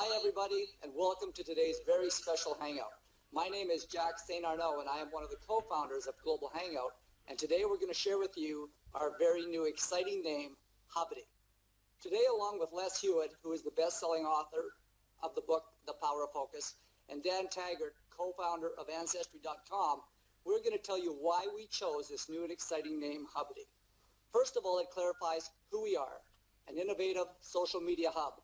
Hi everybody, and welcome to today's very special Hangout. My name is Jack St. Arnaud, and I am one of the co-founders of Global Hangout, and today we're going to share with you our very new exciting name, HUBITY. Today, along with Les Hewitt, who is the best-selling author of the book, The Power of Focus, and Dan Taggart, co-founder of Ancestry.com, we're going to tell you why we chose this new and exciting name, HUBITY. First of all, it clarifies who we are, an innovative social media hub.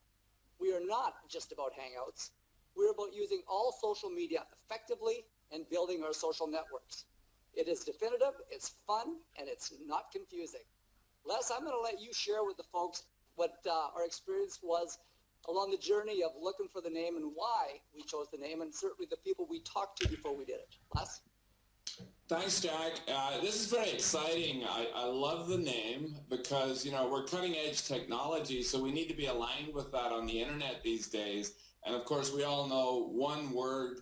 We are not just about Hangouts. We're about using all social media effectively and building our social networks. It is definitive, it's fun, and it's not confusing. Les, I'm going to let you share with the folks what our experience was along the journey of looking for the name and why we chose the name, and certainly the people we talked to before we did it. Les? Thanks, Jack. This is very exciting. I love the name because, you know, we're cutting edge technology, so we need to be aligned with that on the internet these days. And of course, we all know one word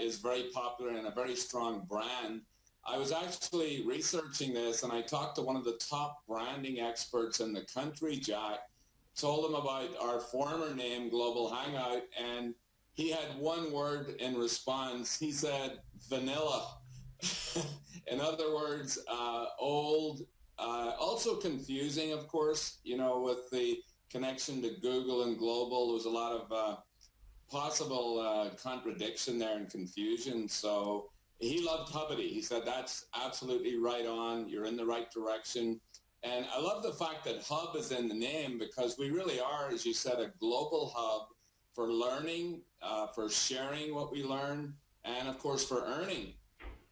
is very popular and a very strong brand. I was actually researching this, and I talked to one of the top branding experts in the country, Jack, told him about our former name, Global Hangout, and he had one word in response. He said, vanilla. In other words, old, also confusing, of course, you know, with the connection to Google and global. There was a lot of possible contradiction there and confusion. So he loved HUBITY. He said, that's absolutely right on. You're in the right direction. And I love the fact that hub is in the name because we really are, as you said, a global hub for learning, for sharing what we learn, and of course for earning.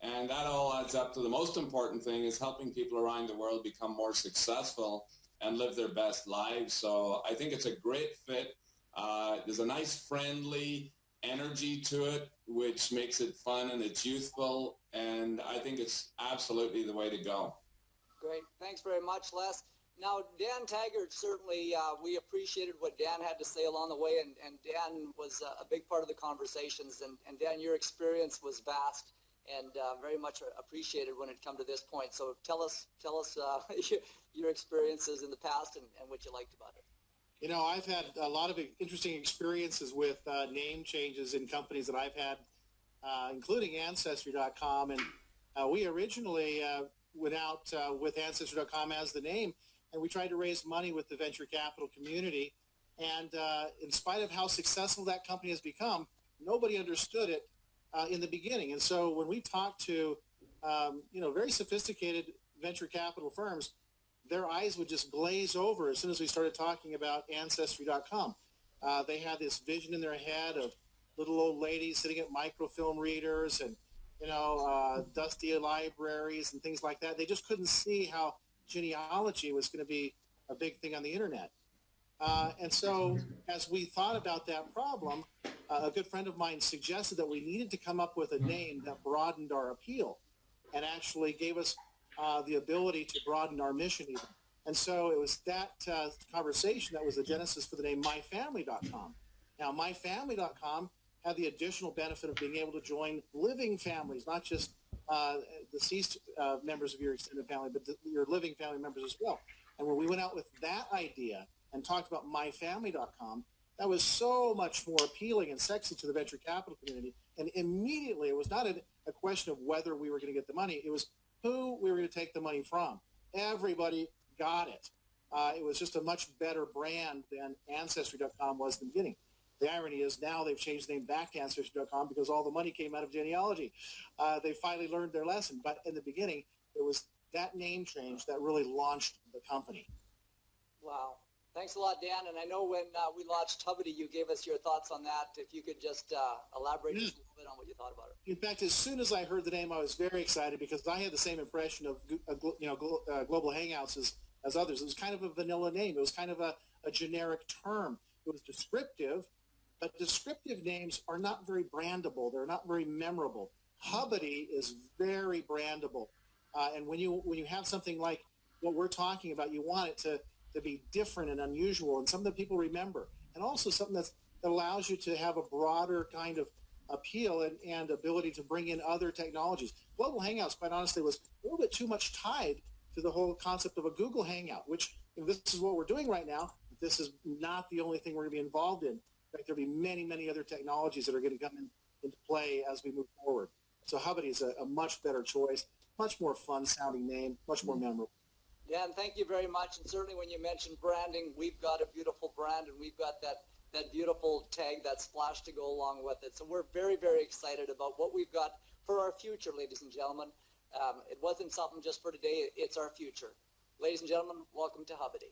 And that all adds up to the most important thing is helping people around the world become more successful and live their best lives. So I think it's a great fit. There's a nice friendly energy to it, which makes it fun, and it's youthful. And I think it's absolutely the way to go. Great. Thanks very much, Les. Now, Dan Taggart, certainly we appreciated what Dan had to say along the way, and Dan was a big part of the conversations. And Dan, your experience was vast and very much appreciated when it come to this point. So tell us your experiences in the past and what you liked about it. You know, I've had a lot of interesting experiences with name changes in companies that I've had, including Ancestry.com. And we originally went out with Ancestry.com as the name, and we tried to raise money with the venture capital community. And in spite of how successful that company has become, nobody understood it in the beginning. And so when we talked to, you know, very sophisticated venture capital firms, their eyes would just glaze over as soon as we started talking about Ancestry.com. They had this vision in their head of little old ladies sitting at microfilm readers and, you know, dusty libraries and things like that. They just couldn't see how genealogy was going to be a big thing on the internet. And so as we thought about that problem, a good friend of mine suggested that we needed to come up with a name that broadened our appeal and actually gave us the ability to broaden our mission even. And so it was that conversation that was the genesis for the name MyFamily.com. Now, MyFamily.com had the additional benefit of being able to join living families, not just deceased members of your extended family, but your living family members as well. And when we went out with that idea and talked about MyFamily.com, that was so much more appealing and sexy to the venture capital community. And immediately, it was not a question of whether we were going to get the money. It was who we were going to take the money from. Everybody got it. It was just a much better brand than Ancestry.com was in the beginning. The irony is now they've changed the name back to Ancestry.com because all the money came out of genealogy. They finally learned their lesson. But in the beginning, it was that name change that really launched the company. Wow. Thanks a lot, Dan. And I know when we launched HUBITY, you gave us your thoughts on that. If you could just elaborate just a little bit on what you thought about it. In fact, as soon as I heard the name, I was very excited because I had the same impression of Global Hangouts as others. It was kind of a vanilla name. It was kind of a generic term. It was descriptive, but descriptive names are not very brandable. They're not very memorable. HUBITY is very brandable. And when you have something like what we're talking about, you want it to be different and unusual and something that people remember, and also something that allows you to have a broader kind of appeal and ability to bring in other technologies. Global Hangouts, quite honestly, was a little bit too much tied to the whole concept of a Google Hangout, which, you know, this is what we're doing right now. This is not the only thing we're going to be involved in. fact, there'll be many, many other technologies that are going to come into play as we move forward. So HUBITY is a much better choice, much more fun-sounding name, much more memorable. Dan, thank you very much. And certainly when you mentioned branding, we've got a beautiful brand, and we've got that beautiful tag, that splash to go along with it. So we're very, very excited about what we've got for our future, ladies and gentlemen. It wasn't something just for today. It's our future. Ladies and gentlemen, welcome to HUBITY.